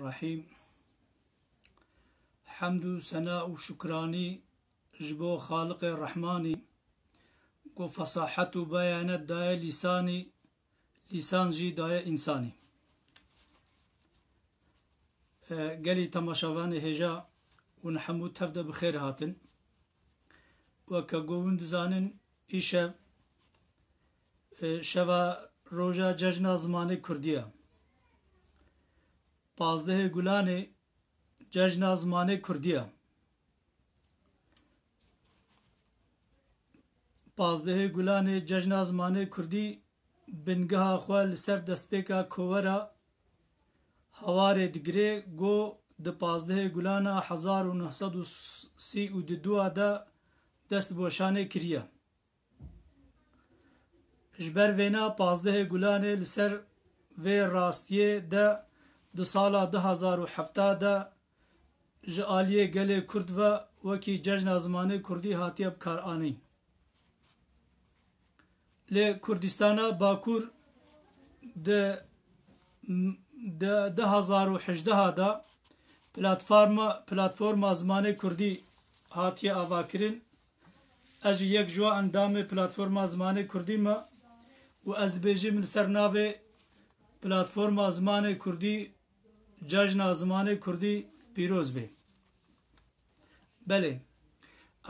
الرحيم حمد سناء شكراني جبو خالق الرحماني کو فصاحت و بیانت دای لسانی لسان جی دای انسانی قالي تماشاوان هجا ونحمو تفدا بخير هاتن وكقوند زانن إيشا شوا روجا ججنا زماني كردية پازده گلانه ججنا زماني كردية پازده گلانه ججنا زماني كردي بنگها خواه لسر دستپیکا کوورا هواره دگره گو د پازده گلانا 1932 دا دست بوشانه کریه جبر وینا پازده گلانه لسر و راستیه دا سالا 2007 دا جعالیه گل کرد و وکی ججن زمانه کردی هاتیه بکار آنی لی کردستانا باکور دا 2018 دا پلاتفورم زمانه کردی هاتیه آواکرین اجی یک جوا اندام پلاتفورم زمانه کردی ما و از بیجی من سرناو پلاتفورم زمانه کردی ججن زمانه کردی پیروز بی بله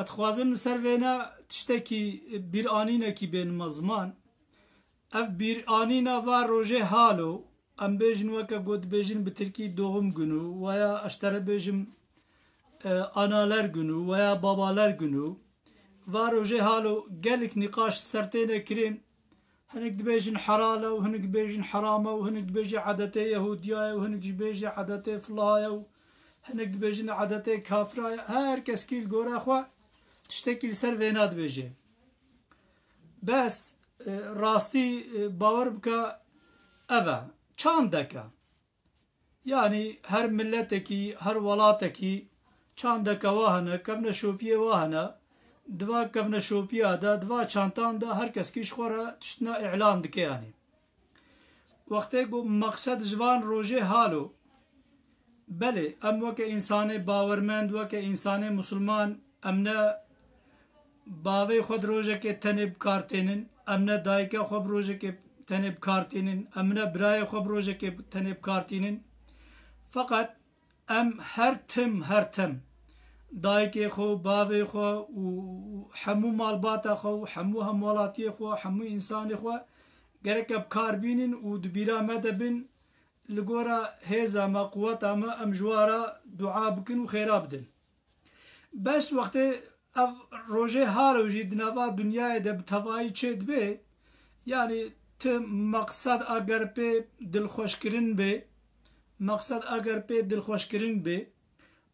اتخوازم سر وینا تشتکی بیر آنینه کی بین مزمان اف بیر آنینه و روژه حالو ام بیجن وکا گود بیجن بترکی دوغم گنو ویا اشتر بیجم آنالر گنو ویا بابالر گنو و روژه حالو گلک نقاش سرتینه کرین هنک دبیجن حلاله و هنک بیجن حرامه و هنک دبیجن عادت یهودیه و هنک دبیجن عادت فلایه و هنک دبیجن عادت کافره هر کس کیل گوره خوا تشتکی لسر وینا دبیجه بس راستی باور بکه اوه چند دکه yani her milleteki her walateki çandaka wahana kevne şopiye wahana dva kevne şopiya da dva çantan da herkes ki şxora tiştna i'lan dike yani vakte bu maksad jvan roje halo bele em veke insane bawermend veke insane musulman emne bavê xwe di rojekê tenê bikartênin em ne dayika xwe bi rojekê tenê bikartînin em ne birayê xwe bi rojekê tenê bikartînin fakat em her tim dayikê xwe bavê xwe û hemû malbata xwe û hemû hemwelatiyê xwe hemû însanê xwe gereke bikar bînin û di bîra me de bin li gora hêza me quweta me em ji wara du'a bikin û xêra bidin beş wextê ev roje halo jî di nava dunyayê de bi tevahî çê dibe yani ti meqsed eger pê dilxweşkirin bê meqsed eger pê dilxweşkirin bê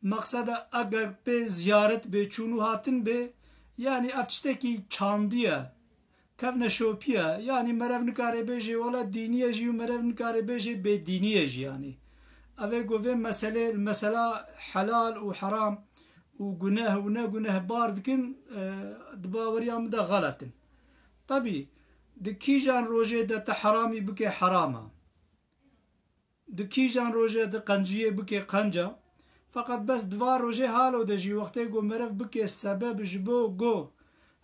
meqsed eger pê ziyaret bê çûn û hatin bê yani ev tiştekî çandiye kevne şopiye yani merev nikare bêjê wala dîniye jî û merev nikare bêjê bêdîniye jî yani ev ê govê mesela helal û heram û guneh û ne gunehbar dikin di baweriya min de xeletin tabî di kîjan rojê de te heramî bike herama di kîjan rojê de qenciyê bike qenca fakat bes dva rojê halo de jî wextê got merev bike sebeb ji bo got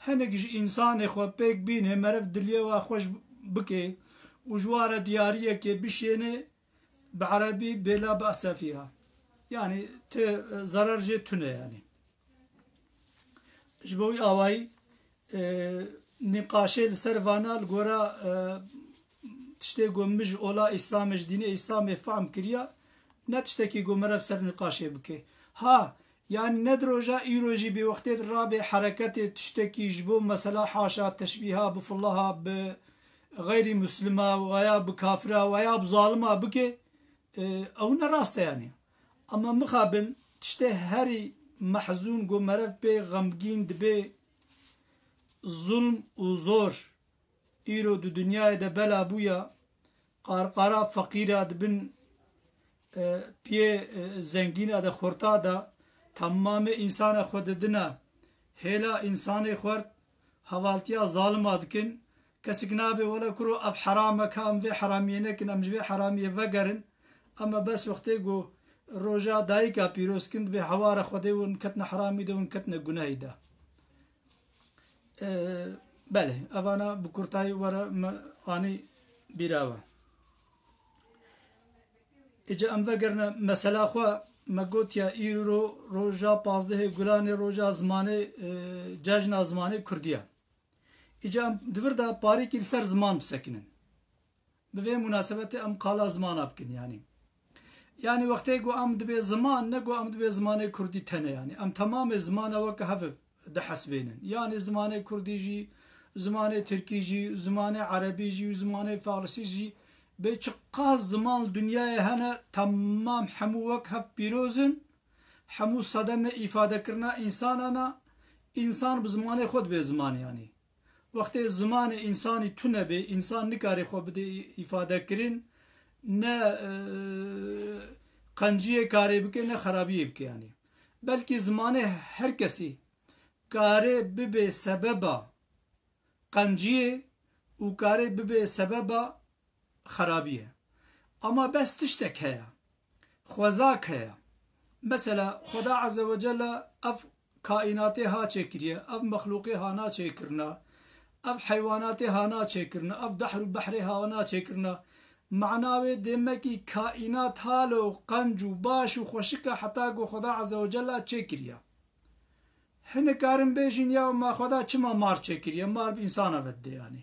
hinek ji însanê xwe pêk bîne merev diliyê we xweş bike û ji ware diyariyekê bişêne bi erebî bêla be'se fîha yani ti zarar jê tune yani ji bo wî awayî nîqaşê li ser vana li gora tiştê got min ji ola îslamê ji dînê îslamê fehm kiriya ne tiştekî got merev ser nîqaşê bike ha yani ne di roja îro jî bê wextê di rabê hereketê tiştekî ji bo mesela haşa teşbîha bi filaha bi ghayrî muslima veya bi kafira veya bi zalima bike ew ne rast e yani ama mixabin tiştê herî mehzûn got merev pê xemgîn dibe zulm û zor îro di dunyayê de bela bûya qarqara feqîra dibin piyê zengîna de xurta da temamê însana xwe didine hêla însanê xwerd hevaltiya zalima dikin kesik nabe wala kuro ev herameka em vê heramiyê nekin em ji vê heramiyê vegerin ama bes wextê got روجا دایکا پیروز کند به حوار خودی ون کتن حرامی ده ون کتن گناهی ده بله اوانا بکرتای ورا آنی بیراوه اجا ام وگرنا مثلا خوا مگوت یا ایرو روجا 15 گلان روجا زمانه جشن زمانه کردیه اجا ام دور دا پاری کل سر زمان بسکنن به مناسبت ام قالا زمان ابکن yani وقتی گو ام دبی زمان نگو ام دبی زمان کردی تنه yani ام تمام زمان وک هفه ده حسبینن yani زمان کردی جی زمان ترکی جی زمان عربی جی زمان فارسی جی به چقدر زمان دنیای هنه تمام همو وک هف پیروزن همو صدم ifade کرنا انسانانا انسان به زمان خود به زمان yani وقتی زمان انسانی تونه به انسان نکاری خود بده ifade کرن نه قنجیه کاری بکه نه خرابیه بکه yani بلکه زمان هر کسی کاری ببه سببا قنجیه و کاری ببه سببا خرابیه اما بس تشتک هیا خوزاک هیا مثلا خدا عز وجل اف کائناتی ها چکریه اف مخلوقی ها نا چکرنا اف حیواناتی ها نا چکرنا اف دحر و بحری ها نا چکرنا معناوی دمکی کائنات حالو قنج و باش و خوشکه حتی گو خدا عز وجل چکریه هنه کارم بیشین یا ما خدا چما مار چکریه مار انسان وده yani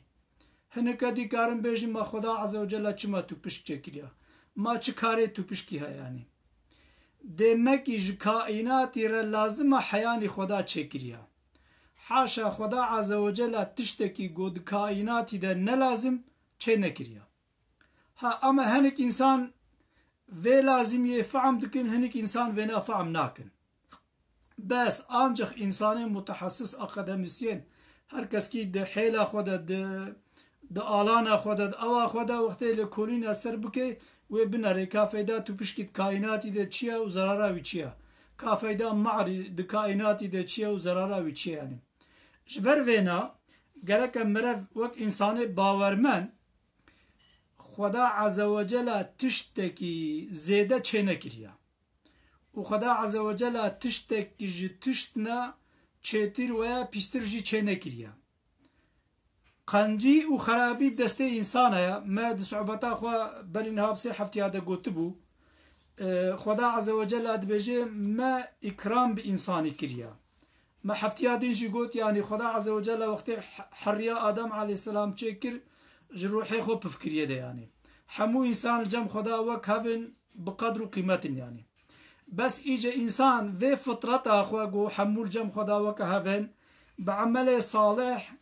هنه کدی کارم بیشین ما خدا عز وجل چما تو پشک چکریه ما چه کاری تو پشکی ها yani دمکی ج کائناتی را لازم حیانی خدا چکریه حاشا خدا عز وجل تشتکی گود کائناتی ده نلازم چه نکریه ها اما هنک انسان ve lazimiye faam dikin henik insan ve na faam nakin bas ancak insanın mutahassıs akademisyen herkes ki de hela khoda de alana khoda ava khoda vaqte le kolina ser bike ve binare kafayda tupişkit kainati de çiya u zarara vi çiya kafayda ma'ri de kainati de çiya u zarara vi çiya yani jber vena gerek merev vak insanı bavermen خدا عز وجل تشتكي زيادة چه كريا وخدا عز وجل تشتكي تشتنا چتر ويا بيستر جي چه كريا قنجي وخرابي بدسته انسان هيا ما صعوبتا خو برينها بسي حفتي هذا قوتبو خدا عز وجل ادبجي ما اكرام بانسان كريا ما حفتي هذا جي قوت يعني خدا عز وجل وقت حريا ادم عليه السلام چكر جروحي خو بفكريه ده يعني حمو انسان الجم خدا وكهفن بقدر قيمه يعني بس اجى انسان ذي فطرته اخو حمو الجم خدا وكهفن بعمله صالح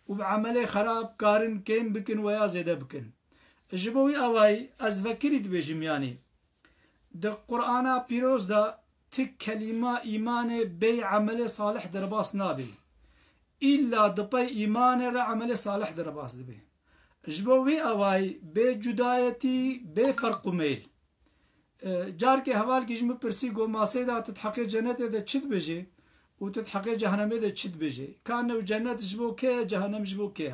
وبعمله خراب كارن كين بكن ويا زيد بكن جبوي اواي از فكرت بجم يعني ده قرانا بيروز ده تك كلمه ايمان بي عمله صالح درباس نابي الا دبي ايمان را عمله صالح درباس دبي جبوی آوائی بے جدایتی بے فرق میل جار کے حوال کی جمع پرسی گو ماسے دا تتحقی جنت دا چد بجے و تتحقی جہنم دا چد بجے کانو جنت جبو کے جہنم جبو کے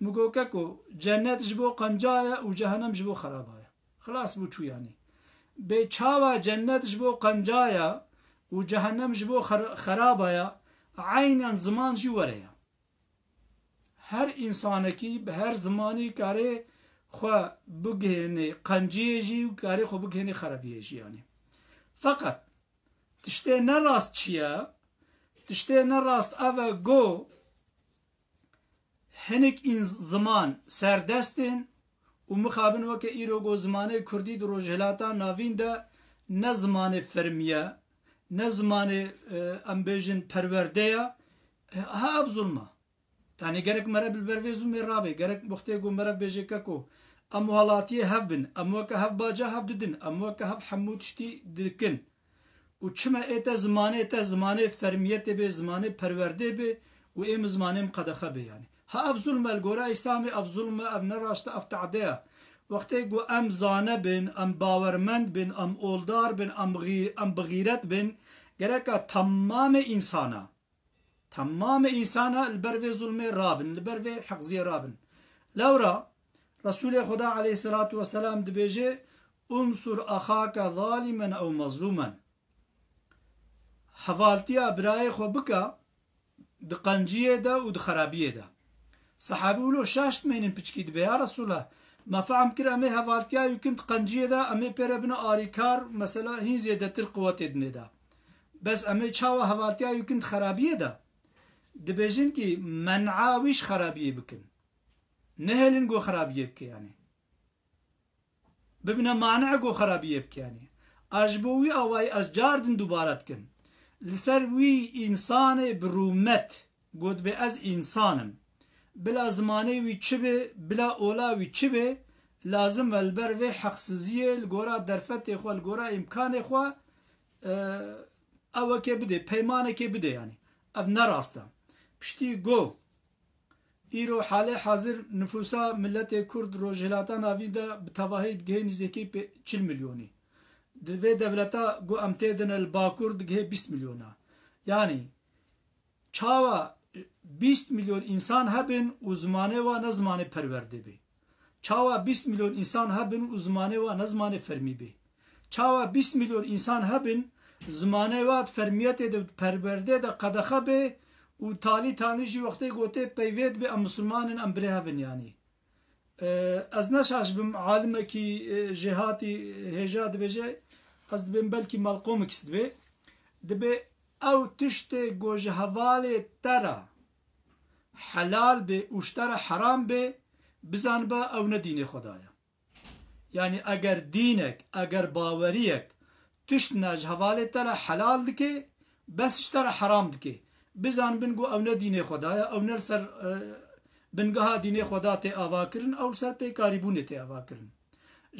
مگو ککو جنت جبو قنجایا و جہنم جبو خراب آیا خلاص بو چو یعنی بے چاوا جنت جبو قنجایا و جہنم جبو خراب آیا عینا زمان جی وریا her insaneki به her zamanı kare خو بگهنه قنجیه جی و کاری خو بگهنه خرابیه جی yani fakat tişte ne rast çiya tişte ne rast ava go henik in zaman serdestin و مخابن وکه ایرو گو زمانه کردی در روجهلاتا ناوین ده نه زمانه فرمیه نه زمانه امبیجن پرورده ها اب ظلمه يعني جرك مرب البرويزو من رابع جرك مختيجو مرب بيجككو أموالاتي هبن أموك هب باجا هب ددن أموك هب حمود شتي دكن وشما إتا زمانة فرمية به زمانة پرورده به وإم زمانة مقدخة به يعني ها أفضل ما الجورا إسامي أفضل ما أبنى راشت أفتعديه وقتيجو أم زانة بن أم باورمند بن أم أولدار بن أم بغيرت بن جرك تمام إنسانا تمام إنسانا البروي ظلم رابن البروي حق زي رابن لورا رسول خدا عليه الصلاة والسلام دبيجي انصر اخاك ظالما او مظلوما حفالتیا برای خو بکا د قنجیه ده و د خرابیه ده صحابي ولو شاشت مینن پچکی دبه یا رسول الله ما فهم كر امي حفالتیا يمكن قنجیه ده امي پر ابن آریکار مثلا هین زیادتر قوت ادنه ده بس امي چاو حفالتیا يمكن خرابیه ده دبیجن کی منعاویش خرابیه بکن نهلن گو خرابیه بک يعني ببنا مانع گو خرابیه بک يعني اجبوی اواي از جاردن دوبارت کن لسر وی انسان برومت گود به از انسانم بلا زمانه وی چبه بلا اولا وی چبه لازم البر و حقسزیه لگورا درفت خو لگورا امکان خو او که بده پیمانه که بده يعني اف نراستا پشتی گو ایرو حال حاضر نفوسا ملت کرد روجهلاتان آویده بتواهید گه نزدیکی 40 میلیونی دوی devleta گو امتدن الباکور دگه 20 میلیونه yani çava 20 milyon insan habin uzmane ve nazmane perverde bi çava 20 milyon insan habin uzmane ve nazmane fermi bi çava 20 milyon insan habin zmane ve fermiyete de perverde de qadaxa bi u tali tani ji vaqte gote peyved bi Müslümanın ambre havin yani az naşaş bim alime ki cihati hejad beje az dibim belki malqom ikisdbe dibe او تشت گوجه حوال ترا حلال به اشترا حرام به بزن با او ندین خدایا یعنی اگر دینک اگر باوریک تشت نج حوال ترا حلال دکه بس اشترا حرام دکه بزن بنگو او ندین خدایا او نرسر بنگها دین خدا تی آوا کرن او سر پی کاریبون تی آوا کرن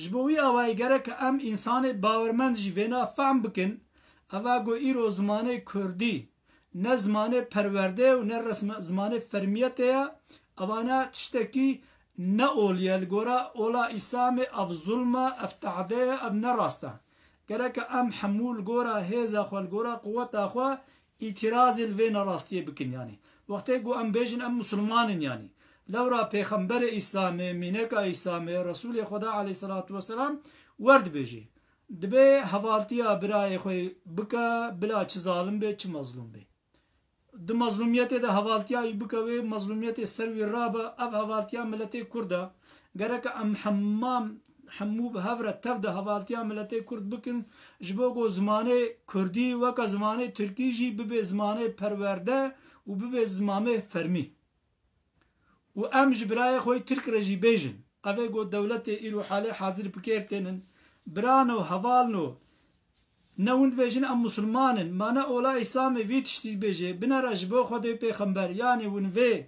جبوی آوای گره که ام انسان باورمند جیوینا فهم بکن اوا گو ایرو زمانه کردی نه زمانه پرورده و نه زمانه فرمیته اوانا تشتکی نه اولیل گورا اولا اسام اف ظلم اف تعده اف نراسته گرک ام حمول گورا هیزا خوال گورا قوت اخوا اعتراض الوین راستی بکن یعنی وقتی گو ام بیجن ام مسلمانن یعنی لورا پیغمبر اسلام مینک اسلام رسول خدا علیه الصلاة والسلام ورد بیجی دبی حوالتیا برای خوی بکا بلا چه ظالم به چه مظلوم به د مظلومیت د حوالتیا بکا و مظلومیت سروی رابا اف حوالتیا ملت کرد گرک ام حمام حموب هفره تف د حوالتیا ملت کرد بکن جبو گو زمانه کردی و که زمانه ترکی جی ببه زمانه پرورده و ببه زمانه فرمی و ام جبرای خوی ترک رجی بیجن اوه گو دولت ایرو حاله حاضر بکرتنن برانو حوالنو نوند بیجن ام مسلمانن مانا اولا اسلام وی تشتی بیجه بنارا جبو خود پیغمبر یعنی ون وی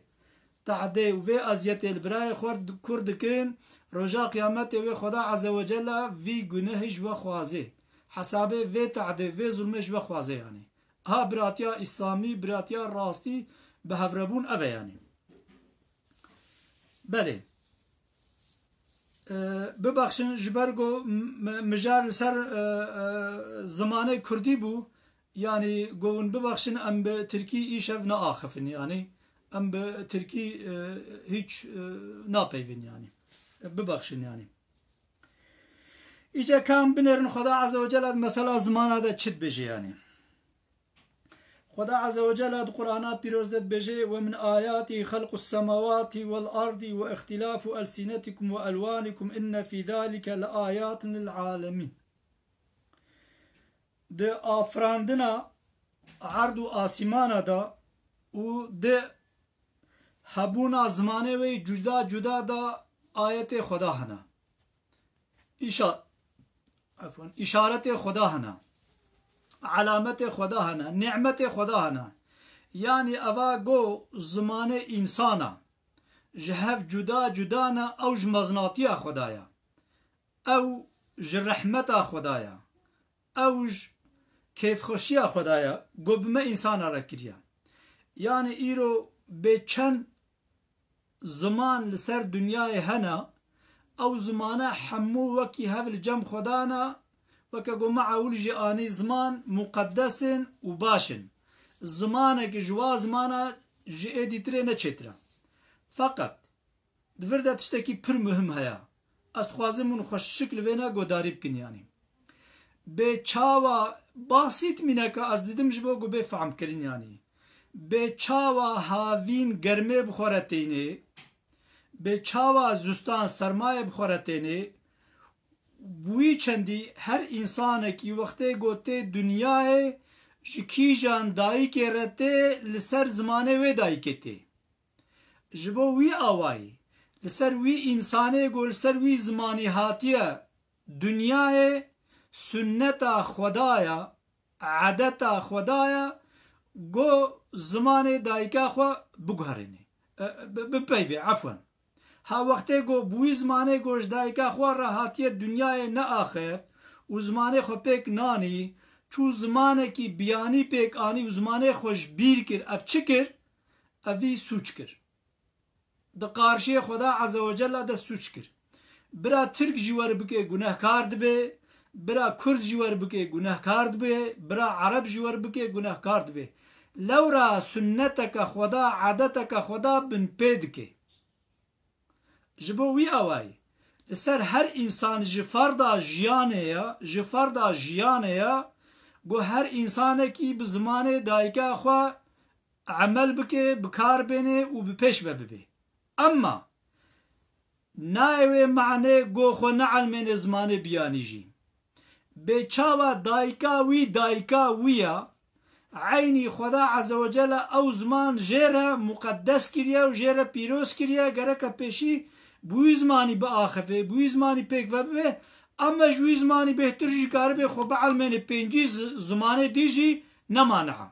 تعده و وی ازیت البرای خورد کردکن رجا قیامت وی خدا عز و جل وی گناه جو خوازه حساب وی تعده وی ظلم جو خوازه یعنی ها براتیا اسلامی براتیا راستی به هفربون اوه یعنی بله ببخشن جبرگو مجار سر زمانه کردی بو yani گون ببخشن ام به ترکی ایش اف ناخفن yani ام به ترکی hiç ناپیون yani ببخشن yani ایجا کام بنرن خدا عز و جل مثلا زمانه ده چت بجه yani خدا عز و جل القرآن پیروزدت بجه ومن آياته خلق السماوات والأرض واختلاف ألسنتكم وألوانكم إن في ذلك لآيات للعالمين ده آفراندنا عرض آسمانا دا و ده هبونا زمانه و جدا جدا دا آیت خدا هنا اشارت خدا هنا علامت خدا هنا نعمت خدا هنا يعني اوا گو زمان انسانا جهف جدا جدانا او جمزناتيا خدايا او جرحمتا خدايا او كيف خوشيا خدايا گو بما انسانا ركريا يعني ايرو بچن زمان لسر دنياي هنا او زمانا حمو وكي هفل جم خدانا وكاقو مع ولجي آني زمان مقدس وباشن زمانك جوا زمانا جئدي تري نچترا فقط دفرده تشتكي پر مهم هيا استخوازم من خوش شکل وینا گوداری بکن یعنی به چاوا باسیت مینه که از دیدم جبو گو بفهم کرین یعنی به چاوا هاوین گرمه بخورتینه به چاوا زستان سرمایه بخورتینه بوی چندی هر انسان کی وقتی گوته دنیای جکی جان دایی که رته لسر زمانه و دایی کتی جبو وی آوای لسر وی انسانه گو لسر وی زمانی هاتیه دنیای سنت خدایا عادت خدایا گو زمان دایکا خو بگهرنی بپیوی عفوا ها وقتی گو بوی زمانه گوش دایکا خو راحتی دنیای نه آخر و زمانه خو پیک نانی چو زمانه کی بیانی پیک آنی و زمانه خوش بیر کر اف چکر اوی سوچ کر ده قارشی خدا عزوجل ده سوچ کر برا ترک جوار بکه گناه کار دبه برا کرد جوار بکه گناه کار دبه برا عرب جوار بکه گناه کار دبه لورا سنتك خدا عادتك خدا بن پیدکه جبو وی آوائی لسر هر انسان جفردا جیانه یا گو هر انسان کی بزمان دایکا خوا عمل بکه بکار بینه و بپیش ببه اما نایوه معنی گو خو نعلم من زمان بیانی جی به چاوا دایکا ویا عینی خدا عزوجل او زمان جیره مقدس کریا و جیره پیروز کریا گره که پیشی بوی زمانی با آخفه بوی زمانی پیک و به اما جوی زمانی بهتر جی کار به خب علمین پینجی زمانه دیجی نمانعه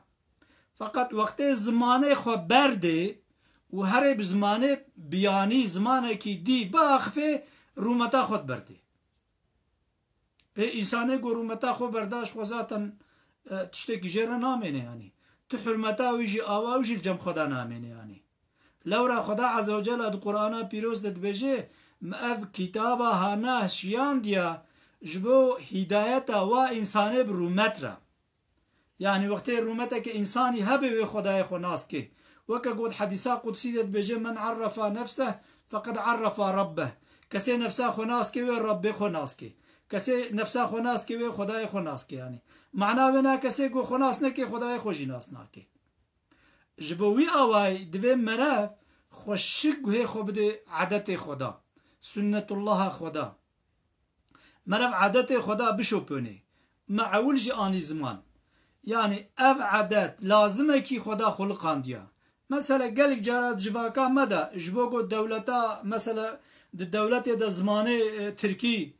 فقط وقت زمانه خو برده و هر بزمانه بیانی زمانه کی دی با آخفه رومتا خود برده انسانه گو رومتا خود برداشت خو ذاتا تشتكي جيرا نامينه يعني تحرمتا ويجي آوا ويجي الجم خدا نامينه يعني لورا خدا عز وجل القرآن بيروز دبجي مأف كتابا هانا شيان ديا جبو هدايتا و إنساني برومترا يعني وقت رومتا كإنساني هبه خداي خناس كي وكا قد حديثا قدسي دبجي من عرف نفسه فقد عرف ربه كسي نفسه خناس كي وربي خناس كي کسی نفسا خوناس که و خدای خوناس که یعنی معنا ونا کسی کو خوناس نه که خدای خوشی ناس نه که جبوی آوای دوی مرف خوشک گوه خوب ده عادت خدا سنت الله خدا مرف عادت خدا بشوپونه معول جی آنی زمان یعنی اف عادت لازمه کی خدا خلقان دیا مثلا گلک جارات جواکا مده جبو کو دولتا مثلا دولت ده زمانه ترکی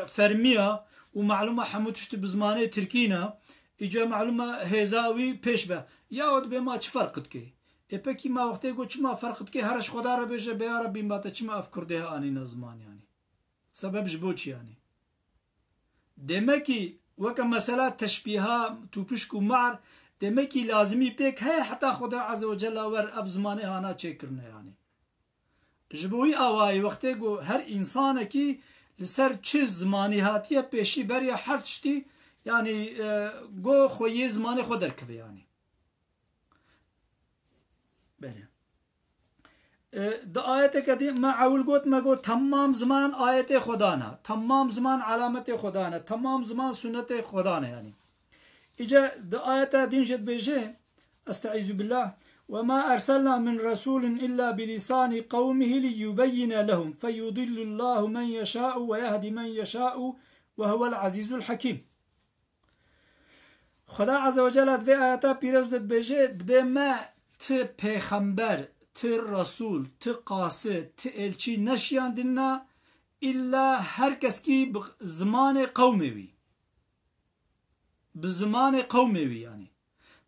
فرمية ومعلومة حموتشت بزمانه تركينا اجا معلومة هزاوي بيشبه ياود بما چه فرقت كي اپاكي ما وقتي قو چما فرقت كي هرش خدا را بيجا بيا ربي باتا چما افكر ديها آني نزمان يعني سبب جبوچ يعني دمكي وكا مسألة تشبيها توپشكو معر دمكي لازمي بيك هي حتى خدا عز وجل ور اف زمانه هانا چه کرنه يعني جبوي آواي وقتي قو هر انسان كي لسر چه زمانی هاتیه پیشی بریا هر چتی یعنی گو خوی زمانی خود درکوه یعنی بله ده آیت کدی ما اول گوت ما گو تمام زمان آیت خدا نه تمام زمان علامت خدا نه تمام زمان سنت خدا نه یعنی اجا ده آیت دین جد بیجه استعیذ بالله وما أرسلنا من رسول إلا بلسان قومه ليبين لهم فيضل الله من يشاء ويهدي من يشاء وهو العزيز الحكيم خدا عز وجل في آياتا بيروز دبجه دبما ت پیغمبر ت رسول ت قاصد ت الچي نشيان دنا إلا هر کس کی بزمان قومي بزمان قومي يعني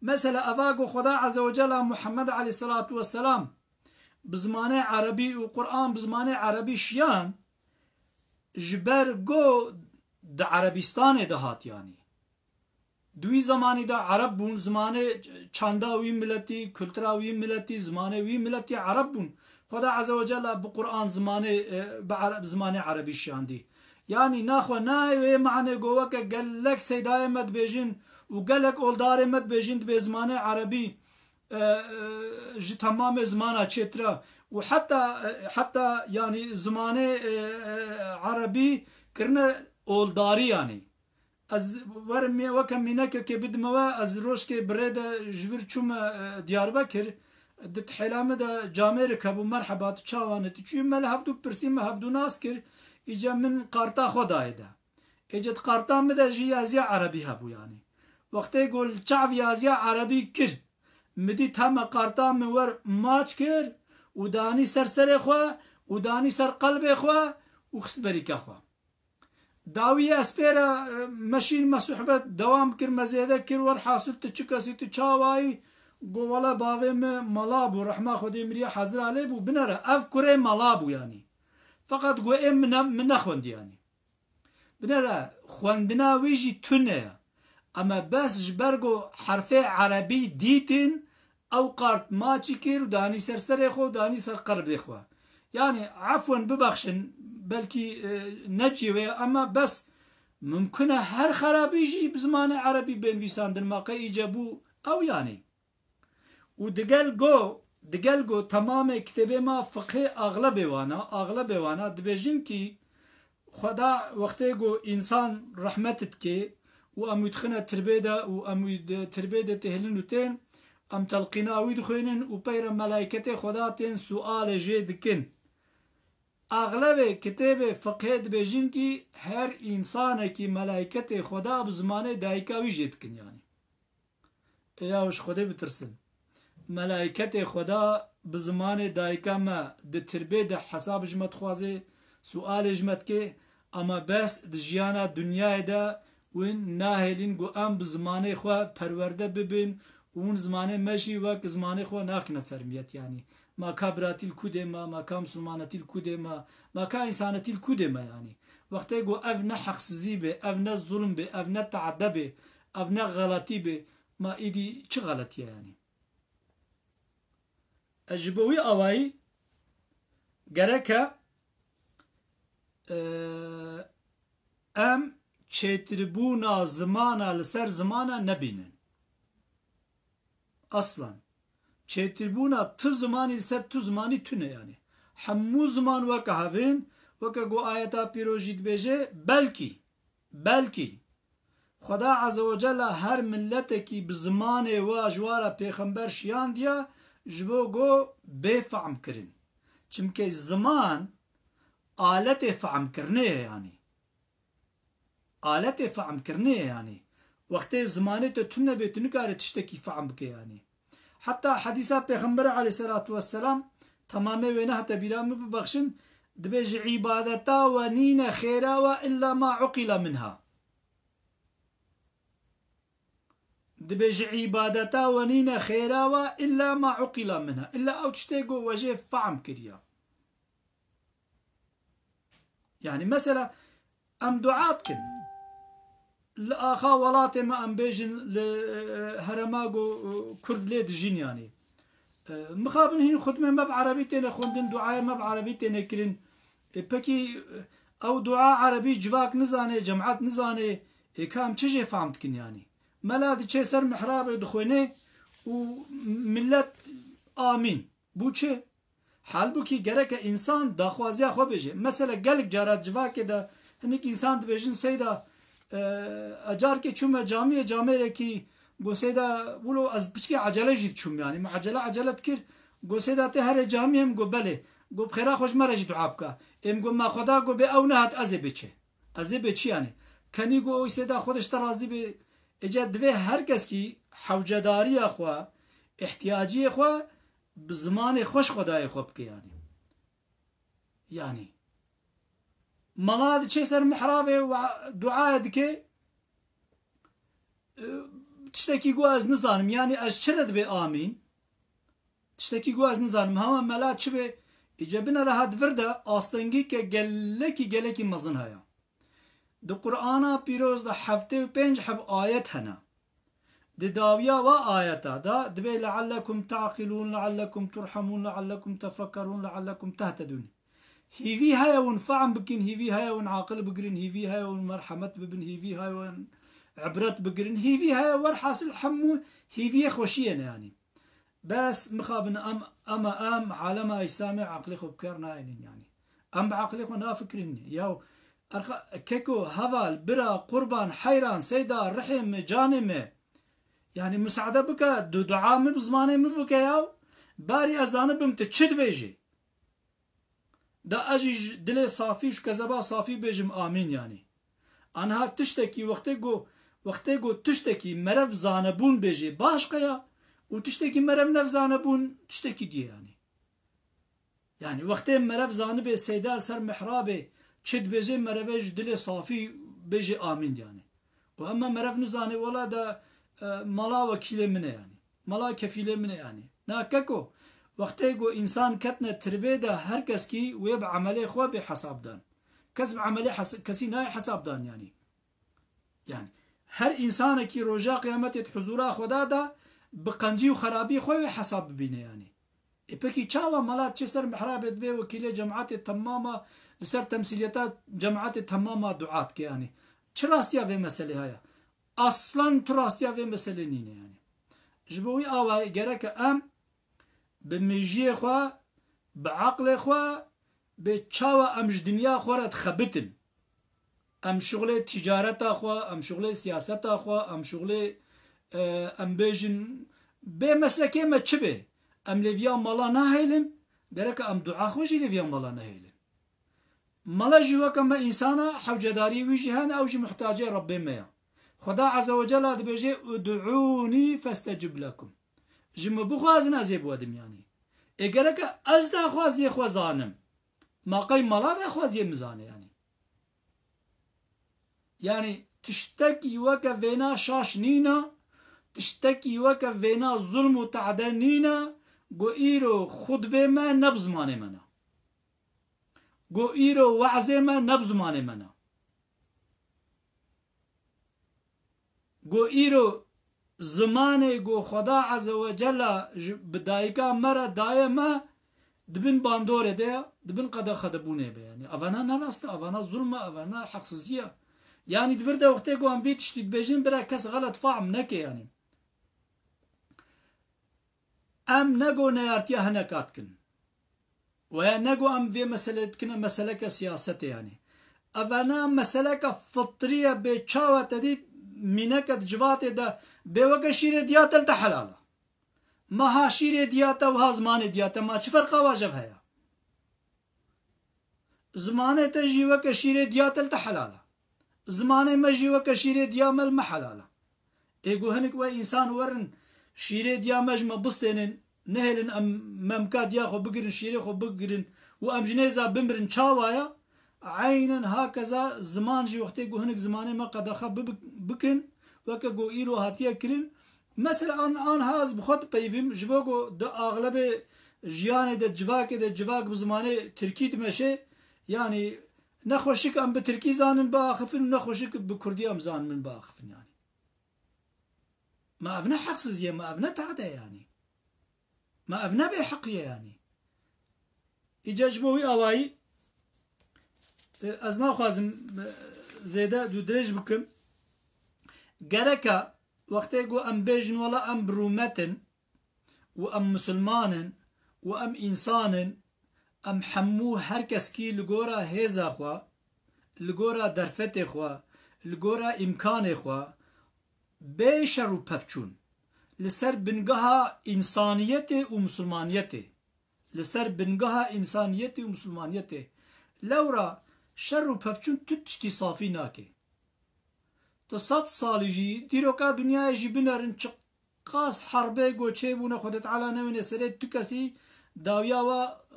مثلا أباقو خدا عز وجل محمد عليه الصلاة والسلام بزمانه عربي وقرآن بزمانه عربي شيان جبر قو دا عربستان دهات يعني دوی زمانی دا عرب بون زمانه چنداوی ملتی کلتراوی ملتی زمانه وی ملتی عرب بون خدا عز وجل بقرآن زمانه عربي شيان دي يعني ناخو ناوي معنى قوك قال لك سيداي مد بيجين وقال لك اولدار مد بيجين بزمانه عربي تمام زمانه چترا حتى يعني زمانه عربي كرنا اولداري يعني از ورم وكم منك كبدموا از روش كي بريد جبر چوم دياربكر دت حلامه دا جامير كبو مرحبا تشاوانت چوم مل هفدو برسيم هفدو ناسكر اجا من قارتا خدايدا اجت قارتا مدا جي ازيا عربي هبو يعني وقت يقول شعب يازيا عربي كر مدي تام قارتا مور ماچ كر وداني سر خوا وداني سر قلب خوا وخست بريكا خوا داوية اسبيرا مشين مسحبة دوام كر مزيدة كر ور حاصل تشكاسي تشاواي قو ولا باوم ملابو رحمة خدي مريا حضر عليه بو بنرا اف كوري ملابو يعني فقط قو ام من خوند يعني بنرا خوندنا ويجي تونه اما بس جبرگو حرف عربي ديتن او قارت ماچي كر وداني سر خو داني سر قلب خو يعني عفوا ببخشن بلكي نجي اما بس ممكن هر خرابي يجي بزمان عربي بين فيساندن ما يجابو او يعني ودقل جو تمام كتابه ما فقه اغلب وانا دبجين كي خدا وقته جو انسان رحمتت كي وام يدخنا تربيده وام تربيده تهلنوتين ام تلقينا ويدخنن وبير ملائكته خداتين سؤال جدكن اغلب كتاب فقه دبجين كي هر انسان كي ملائكته خدا بزمانه دايكا ويجدكن يعني يا وش خدا بترسن ملائكته خدا بزمان دايكا ما د تربيده حساب جمت خوازه سؤال جمت كي اما بس دجيانا دنيا دا وين ناهلين قو ام بزمانه خوا پرورده ببين وون زمانه ماشي وك زمانه خوا ناكنا فرميت يعني ما كابراتي الكودما ما كام سلمانتي الكودما ما كان انسانتي الكودما يعني وقت قو ابنا حق سزيبه ابنا ظلم به ابنا تعدبه ابنا غلطي به ما ايدي چه غلطيه يعني اجبوي اواي گركا ام چتربونا زمانا لسر زمانا نبينن اصلا چتربونا تو زماني لسر تو زماني تونه يعني حمو زمان وكا هفين وكا قو آياتا پیروجید بيجي بلكي خدا عز وجل هر ملتكي بزمان واجوارا پیغمبر شیان دیا جبو قو بفعم كرن چمكي الزمان آلت فعم کرنه يعني آلت فعم کرنه يعني وقت زمانه تتونه بتنكار تشتكي فعم بك يعني حتى حديثة پیغمبر عليه الصلاة والسلام تمامه وينه تبيرام ببخشن دبيج عبادتا ونين خيرا وإلا ما عقل منها دبيج عبادتا ونين خيرا وإلا ما عقل منها إلا أو تشتكو وجه فعم كريا يعني مثلا ام دعاتكن لآخا ولاتي ما ام بيجن لهرماغو كرد ليد جين يعني مخابن هين خدمة ما بعربي تينا خوندن دعاء ما بعربي تينا كرن بكي او دعاء عربي جواك نزاني جمعات نزاني كام تشجي فهمتكن يعني ملاد تشي سر محراب دخويني وملت آمين بو چه حال بو کی گره که انسان داخوازی خو بجه مثلا گلک جارات جوا که دا هنیک انسان بجن سیدا اجار که چوم جامعه کی گو سیدا ولو از بچکی عجله جید چوم يعني ما عجلت کر گو سیدا ته هر جامعه هم گو بله گو بخیرا خوش مره جید دعا بکا ام گو ما خدا گو به او نهات از بچه يعني کنی گو او سیدا خودش ترازی به اجاد دوی هر کس کی حوجداری خو احتیاجی خو بزمان خوش خدای خوب که يعني ملاد چه سر محرابه و دعای دکه تشتكي گو از نزانم يعني از چرد به آمین تشتكي گو از نزانم همه ملاد چه به اجابنا راحت ورده آستنگی که گلکی مزن هیا دو قرآن پیروز ده هفته و 5 حب آیت هنه داويا وآياتا دا دبي لعلكم تعقلون لعلكم ترحمون لعلكم تفكرون لعلكم تهتدون هيفي هاي ونفعم بكين هيفي هاي ونعاقل بقرين هيفي هاي ونمرحمت ببن هيفي هاي ونعبرت بقرين هيفي هاي ورحاصل حمو هيفي خوشينا يعني بس مخابن أم عالم إسلامي عقلي خو بكر نايلين يعني أم بعقلي خو نافكرين ياو كيكو هفال برا قربان حيران سيدا رحم جانمه يعني مساعدة بك دعاء من بزمانه من بك ياو باري أزانه بمت تشد بيجي دا أجي دلي صافي شو كذبا صافي بيجم آمين يعني أنها تشتكي وقتي تشتكي مرف زانبون بيجي باش قيا وتشتكي مرف نف زانبون تشتكي دي يعني وقتي مرف زانب سيدال سر محرابه تشد بيجي مرفج دلي صافي بيجي آمين يعني وأما مرف نزاني ولا دا ملا وكيله منه يعني ملا كفيله منه يعني ناككو وقتی گو انسان کتنه تربیه ده هر کس کی ویب عملی خو به حساب دان کسب عملی کسی نه حساب دان يعني هر انسان کی روزا قیامت حضور خدا ده بقنجی و خرابی خو حساب بینه يعني اپکی چاوا ملات چه سر محراب به وکیل جماعت تماما لسر تمثيليات جماعت تماما دعات که يعني چراستیا به مسئله هيا اصلا تراستیا به مسئله نینه يعني جبوی آوای گرک ام بمجيه خوا بعقل خوا بتشاوا امش دنيا خورت خبتن ام شغل تجارت خوا ام شغل سياست خوا ام شغل ام بيجن بمسلكي ما تشبه ام ليفيا مالا ناهيلن درك ام دعاء خوجي ليفيا مالا ناهيلن مالا جوا كما انسانا حوجداري وجهان او جي محتاجه ربي ما خدا عز وجل بيجي ادعوني فاستجب لكم جم بخوازن ازيب ودم يعني اگرك از دا خوازي خوازانم ما قي ملا دا خوازي مزانه يعني تشتكي وك فينا شاش نينا تشتكي وك فينا ظلم وتعدى نينا قو ايرو خطبه ما نبزمانه منا قو ايرو وعزه ما نبزمانه منا قو ايرو زمانه گو خدا عز وجل بدايكا مرة دائما دبن باندوره ده دبن قدا خدبونه به يعني افانا نراست افانا ظلم افانا حقسية يعني دفرده وقتي گو ام بيت تشتي بيجين برا كس غلط فاهم نكي يعني ام نگو نيارتيا هنكاتكن ويا نگو ام في مسألة كنا مسألة كسياسة يعني افانا مسألة فطرية بچاوة تدي منكت جوات ده بوك شير ديات التحلاله ما ها شير ديات وها زمان ديات ما چه فرق واجب هيا زمان تجي وك شير ديات التحلاله زمان ما جي وك شير ديام المحلاله ايغو هنك و انسان ورن شير ديام مجم بستن نهلن ام ممكاد ياخو بقرن شير خو بقرن وام جنيزا بمرن چاوايا عينا هكذا زمان جي وقتي جو هنك زمانه ما قد خب بكن وك جو ايرو هاتيا كرين مثلا ان هاز بخط بيفيم جبوكو د اغلب جيانه د جواك بزمانه تركي دمشي يعني نخوشك ام بتركي زانن باخفن نخوشك بكردي ام زان من باخفن يعني ما ابنا حقسز ما ابنا تعدى يعني ما ابنا بحقيه يعني اجاجبوي اواي از ناخوازم زيدا دو درج بكم جركا وقتي جو ام بيجن ولا ام برومتن وام مسلمان وام انسان ام حمو هر کس کی لگورا هیزا خوا لگورا درفت خوا لگورا امکان خوا بیشر و پفچون لسر بنگاه انسانیت و مسلمانیت لسر بنگاه انسانیت و مسلمانیت لورا شر و پفچون تشتی صافی ناکه تا 100 سالی جی دیروکا دنیا جی بنرن چقاس حربه گوچه بونه خودت علا نوینه سره تو کسی داویا و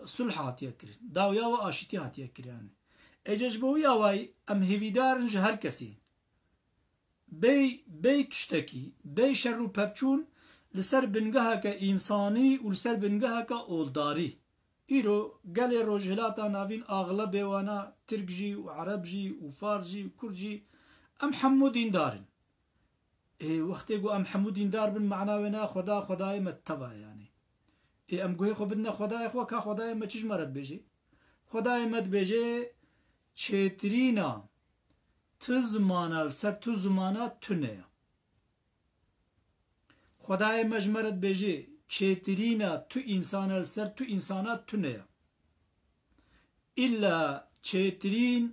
صلح هاتیه کرن داویا و آشتی هاتیه کرن اجاج بوی آوای ام هیویدارن جه هر کسی بی تشتکی بی شر و پفچون لسر بنگاه که انسانی و لسر بنگاه که اولداری ایرو گل روجهلاتا ناوین اغلب وانا ترک جی و عرب جی و فارس جی و کرد جی ام حمودین دارن وقتی گو ام حمودین دار بن معناونا خدای متبع يعني ام گوی خو بدنا خدای خو کا خدای ما چیز مرد بيجي خدای مد بيجي چترینا تزمانال سر تزمانا تونه خدای مجمرد بيجي چێترینە تو ئینسانە لەسەر تو ئینسانە تونەیە ئیلا چێترین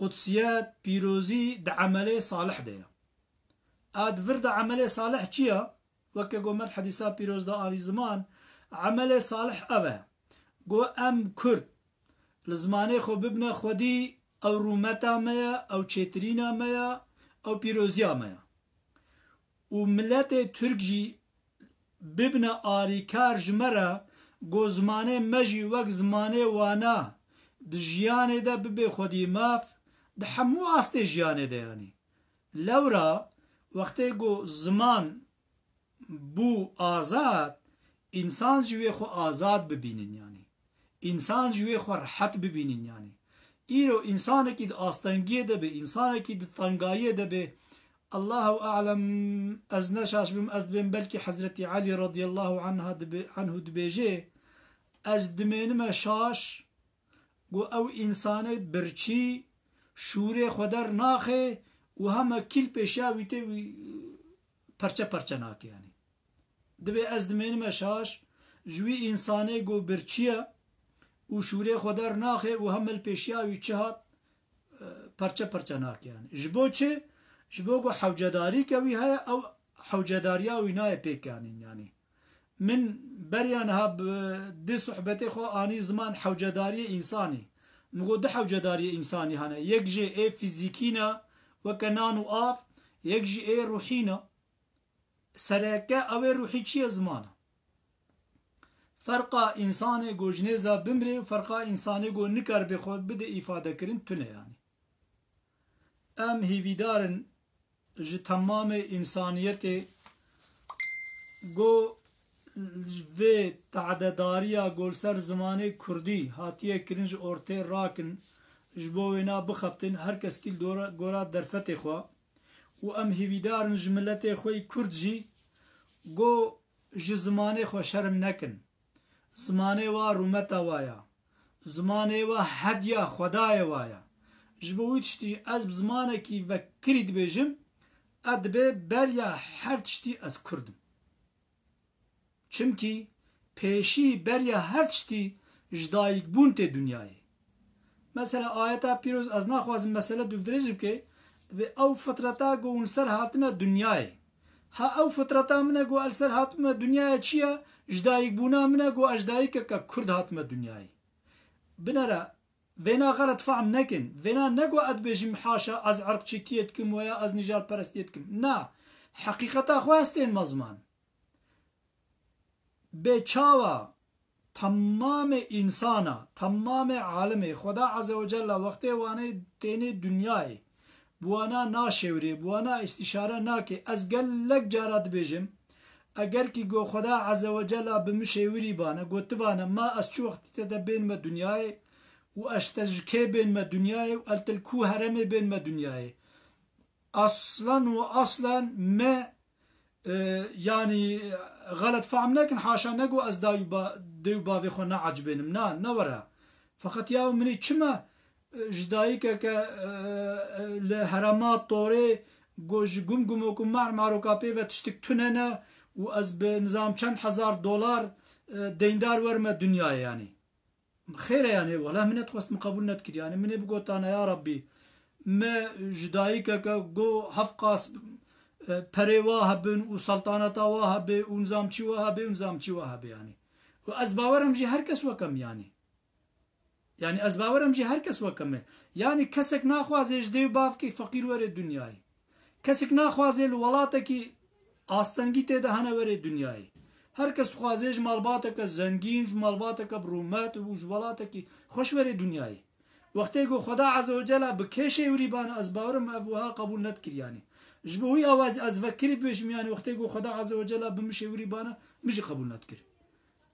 قودسیەت پیرۆزی دە عەمەلێ صالح دەیە ئادڤر دە عەمەلێ صالح چییە وەکە گۆمەت حەدیسا پیرۆزدا ئالی زمان عەمەلێ صالح ئەوە گۆ ئەم کورد لە زمانەی خۆ ببنە خودی ئەو ڕوومەتا مەیە ئەو چێترینە مەیە ئەو پیرۆزیا مەیە و ملەتێ تورکژی ببنە ئاریکار ژمەرە گۆ زمانێ مەژی وەک زمانێ وانە ژیانێدا ببێ خودی ماف دە هەموو ئاستێ ژیانێدا یانی لەورە وەختێ گۆ زمان بوو ئازاد ئینسان جوێ خۆ ئازاد ببینین یانی ئینسان جوێ خۆ ڕەحەت ببینین یانی ئیرۆ ئینسانێکی دە ئاستەنگیە دەبێ ئینسانێکی دە تەنگاییە دەبێ الله أعلم أزنا شاش بم أزدبن بلكي حضرة علي رضي الله عنه دبيجي أزدمين ما شاش قو أو إنسان برچي شوري خدر ناخي وهما كل بيشاوي تي پرچه پرچه ناكي يعني دبي أزدمين ما شاش جوي إنساني قو برچيه وشوري خدر ناخي وهما البيشاوي چهات پرچه پرچه ناكي يعني جبو چه جبوكو حوجداري كوي هيا أو حوجداريا وينايا بيكانين يعني من بريان هاب دي صحبتي خو آني زمان حوجداري إنساني نقول ده حوجداري إنساني هنا يكجي إيه فيزيكينا وكنانو آف يكجي إيه روحينا سرقة أو روحي چيه زمانه فرقا إنساني قو جنيزة بمري وفرقا إنساني قو نكر بخود بده إفادة كرين تونه يعني أم هيفيدارن ji tamamê insaniyetê got vê tehdedariya golser zimanê Kurdî hatiye kirin ji ortê rakin ji bo wêna bixebtin her keskî gora derfetê xwe û em hêvîdarin ji milletê xwe Kurd jî got ji zimanê xwe şerm nekin zimanê wa rûmeta wa ye zimanê wa hediya xwedayê wa ye ji bo wî tiştî ez bi zimanekî vekirî dibêjim ادبه بریا هر تشتی از کردم چمکی پیشی بریا هر تشتی جدایک بون ته دنیای مثلا آیتا پیروز از نخوازم مثلا دوفدرجم که به او فترتا گون سر هاتنا دنیای ها او فترتا منه گو ال سر هاتما دنیای چیه جدایک بونا منه گو اجدایک که کرد هاتما دنیای بنرا وینا غلط فهم نکن وینا نگو ادبیجم حاشا از عرق چکیت کم ویا از نجار پرستیت کم نه حقیقتا خواستین مزمان به چاوا تمام انسانا تمام عالم خدا عز وجل وقتی وانه تینی دنیای بوانا ناشوری بوانا استشاره ناکه از گلک جارت بیجم اگر کی گو خدا عز وجل بمشوری بانه گو تبانه ما از چو وقتی تدبین ما دنیای و اشتجكي بين ما دنياي والتلكو هرمي بين ما دنياي اصلا ما يعني غلط فهم لكن حاشا نقو از دايو بافي خونا عجبين منا نورا فقط ياو مني چما جدايك لهرمات طوري گوش گم گموكم معرو كابي و تشتك تننا و از بنظام چند هزار دولار ديندار ورما دنياي يعني خير يعني والله من تخست مقبول نتكر يعني من بقول أنا يا ربي ما جدايك جو هفقاس بريوا هبن وسلطنة وهب ونظام شي وهب ونظام شي وهب يعني وأسبابهم جي هركس وكم يعني أسبابهم جي هركس وكم يعني كسك ناخواز جديو بافكي فقير وري الدنياي كسك ناخواز الولاتك آستنگی تده هنه وری دنیای هر کس خوازش مالباته که زنگین مالباته که برومت و جوالاته که خوش وری دنیای وقتی که خدا عز و جل بکشه وری بان از باورم افوها قبول ندکر يعني جبوی آواز از وکری بیشم يعني وقتی که خدا عز و جل بمشه وری بان مش قبول ندکر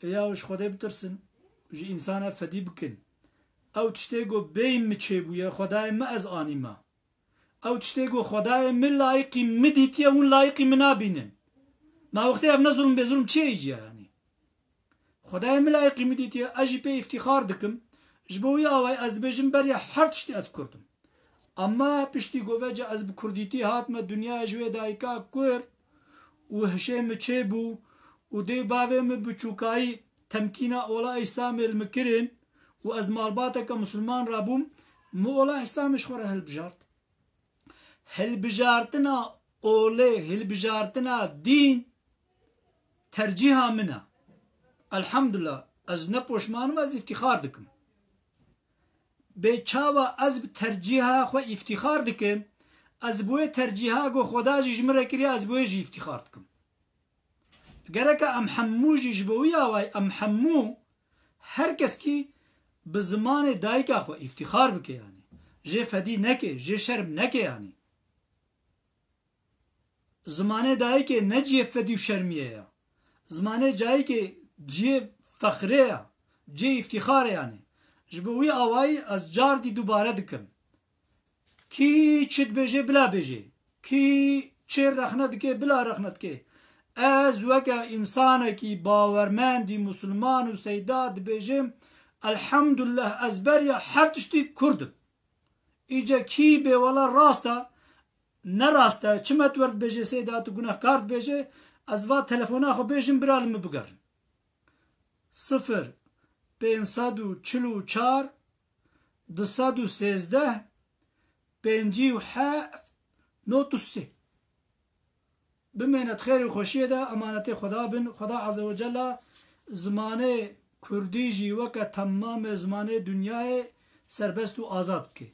یا وش خدا بترسن جی انسان فدی بکن او تشتی که بیم مچه بویا خدای ما از آنی ما او تشتی که خدای من لایقی مدیتی اون لایقی منابینن ما وقتی اف نظلم به ظلم چه ایجی يعني خدای من لایقی مدیتی اجی پی افتخار دکم جبوی آوای از بیشم بریا هر تشتی از کردم اما پشتی گوجه از بکردیتی هات ما دنیا جوی دایکا کرد و هشم چه بو و دی باوی من بچوکایی تمکینا اولا اسلام المکرین و از مالباتا که مسلمان رابوم مو اولا اسلامش خوره هل بجارت هل بجارتنا اوله هل بجارتنا دین ترجیحا منه الحمدلله از نپوشمانم از افتخار دکم به چاوا از ترجیحا خو افتخار دکم از بوی ترجیحا گو خدا جمره کری از بوی جی افتخار دکم گرک ام حمو جبوی آوای ام حمو هر کس کی به زمان دایکا خو افتخار بکه یعنی جه فدی نکه جه شرم نکه یعنی زمان دایکه نجی فدی و شرمیه یا زمان جایی که جه فخره یا جه افتخاره یعنی جبوی آوای از جار دی دوباره دکم کی چت بجه بلا بجه کی چه رخنت که بلا رخنت که از وکا انسان کی باورمندی مسلمان و سیداد بجم الحمدلله از بریا هر تشتی کردم ایجا کی به والا راستا نراستا چمت ورد بجه سیدات گناه کارت بجه از وا تلفونا خو بجم برالم بگرن 0-544 213 57 93 بمینت خیر و خوشی ده امانت خدا بن خدا عز و جل زمانه کردی جی وکا تمام زمانه دنیای سربست و آزاد که